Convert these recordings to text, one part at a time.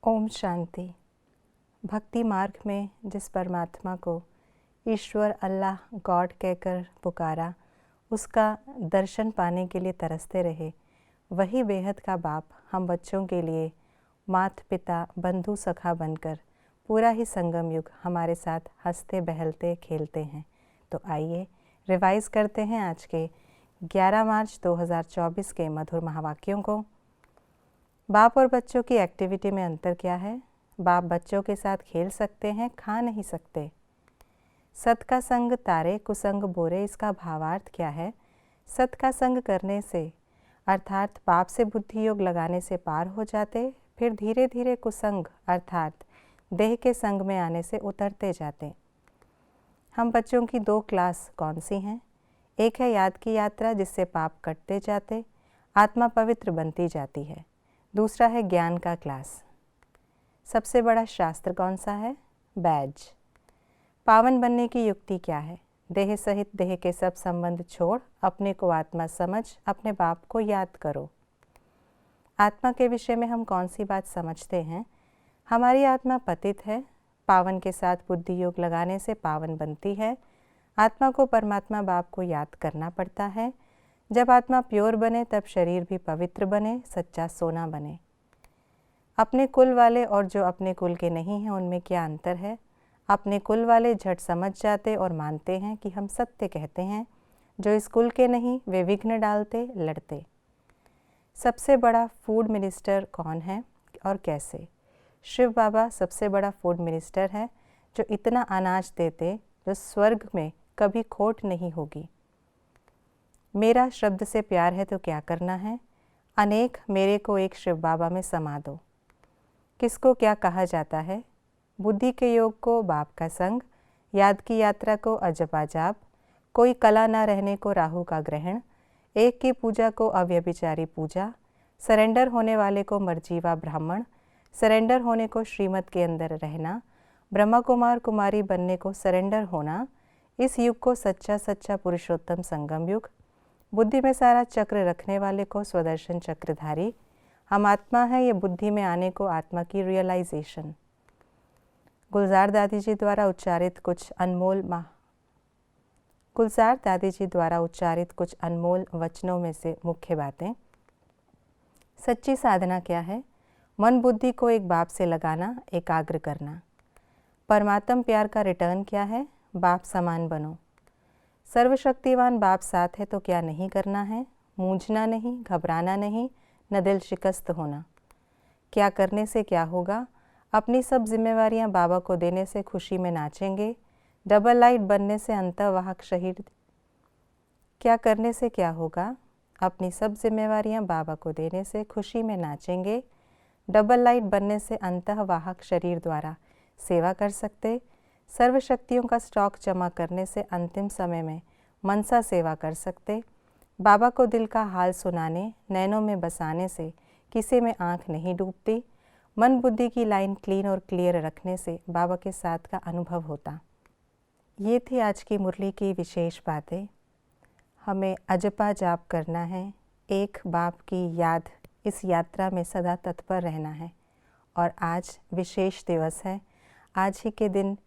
ओम शांति। भक्ति मार्ग में जिस परमात्मा को ईश्वर अल्लाह गॉड कहकर पुकारा, उसका दर्शन पाने के लिए तरसते रहे, वही बेहद का बाप हम बच्चों के लिए माता पिता बंधु सखा बनकर पूरा ही संगम युग हमारे साथ हंसते बहलते खेलते हैं। तो आइए रिवाइज करते हैं आज के 11 मार्च 2024 के मधुर महावाक्यों को। बाप और बच्चों की एक्टिविटी में अंतर क्या है? बाप बच्चों के साथ खेल सकते हैं, खा नहीं सकते। सत का संग तारे कुसंग बोरे, इसका भावार्थ क्या है? सत का संग करने से अर्थात पाप से बुद्धि योग लगाने से पार हो जाते, फिर धीरे धीरे कुसंग अर्थात देह के संग में आने से उतरते जाते। हम बच्चों की 2 क्लास कौन सी हैं? एक है याद की यात्रा, जिससे पाप कटते जाते, आत्मा पवित्र बनती जाती है। दूसरा है ज्ञान का क्लास। सबसे बड़ा शास्त्र कौन सा है? बैज। पावन बनने की युक्ति क्या है? देह सहित देह के सब संबंध छोड़ अपने को आत्मा समझ अपने बाप को याद करो। आत्मा के विषय में हम कौन सी बात समझते हैं? हमारी आत्मा पतित है, पावन के साथ बुद्धि योग लगाने से पावन बनती है। आत्मा को परमात्मा बाप को याद करना पड़ता है। जब आत्मा प्योर बने तब शरीर भी पवित्र बने, सच्चा सोना बने। अपने कुल वाले और जो अपने कुल के नहीं हैं, उनमें क्या अंतर है? अपने कुल वाले झट समझ जाते और मानते हैं कि हम सत्य कहते हैं। जो इस कुल के नहीं, वे विघ्न डालते, लड़ते। सबसे बड़ा फूड मिनिस्टर कौन है और कैसे? शिव बाबा सबसे बड़ा फूड मिनिस्टर है, जो इतना अनाज देते जो स्वर्ग में कभी खोट नहीं होगी। मेरा शब्द से प्यार है तो क्या करना है? अनेक मेरे को एक शिव बाबा में समा दो। किसको क्या कहा जाता है? बुद्धि के योग को बाप का संग, याद की यात्रा को अजपा जाप, कोई कला न रहने को राहु का ग्रहण, एक की पूजा को अव्यभिचारी पूजा, सरेंडर होने वाले को मर्जीवा ब्राह्मण, सरेंडर होने को श्रीमत के अंदर रहना, ब्रह्मा कुमार कुमारी बनने को सरेंडर होना। इस युग को सच्चा सच्चा पुरुषोत्तम संगम युग, बुद्धि में सारा चक्र रखने वाले को स्वदर्शन चक्रधारी। हम आत्मा है, ये बुद्धि में आने को आत्मा की रियलाइजेशन। गुलजार दादी जी द्वारा उच्चारित कुछ अनमोल वचनों में से मुख्य बातें। सच्ची साधना क्या है? मन बुद्धि को एक बाप से लगाना, एकाग्र करना। परमात्म प्यार का रिटर्न क्या है? बाप समान बनो। सर्वशक्तिवान बाप साथ है तो क्या नहीं करना है? मूंझना नहीं, घबराना नहीं, न दिल शिकस्त होना। क्या करने से क्या होगा? अपनी सब जिम्मेवारियां बाबा को देने से खुशी में नाचेंगे। डबल लाइट बनने से अंतर्वाहक शहीद। क्या करने से क्या होगा? अपनी सब जिम्मेवारियां बाबा को देने से खुशी में नाचेंगे। डबल लाइट बनने से अंतर्वाहक शरीर द्वारा सेवा कर सकते। सर्वशक्तियों का स्टॉक जमा करने से अंतिम समय में मनसा सेवा कर सकते। बाबा को दिल का हाल सुनाने, नैनों में बसाने से किसी में आंख नहीं डूबती। मन बुद्धि की लाइन क्लीन और क्लियर रखने से बाबा के साथ का अनुभव होता। ये थी आज की मुरली की विशेष बातें। हमें अजपा जाप करना है, एक बाप की याद, इस यात्रा में सदा तत्पर रहना है। और आज विशेष दिवस है। आज ही के दिन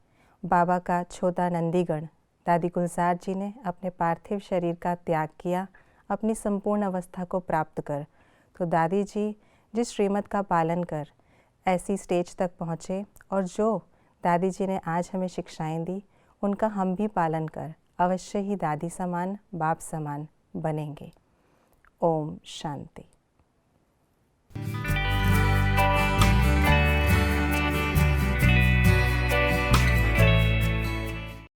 बाबा का छोटा नंदीगण दादी गुलजार जी ने अपने पार्थिव शरीर का त्याग किया, अपनी संपूर्ण अवस्था को प्राप्त कर। तो दादी जी जिस श्रीमत का पालन कर ऐसी स्टेज तक पहुँचे, और जो दादी जी ने आज हमें शिक्षाएं दी, उनका हम भी पालन कर अवश्य ही दादी समान, बाप समान बनेंगे। ओम शांति।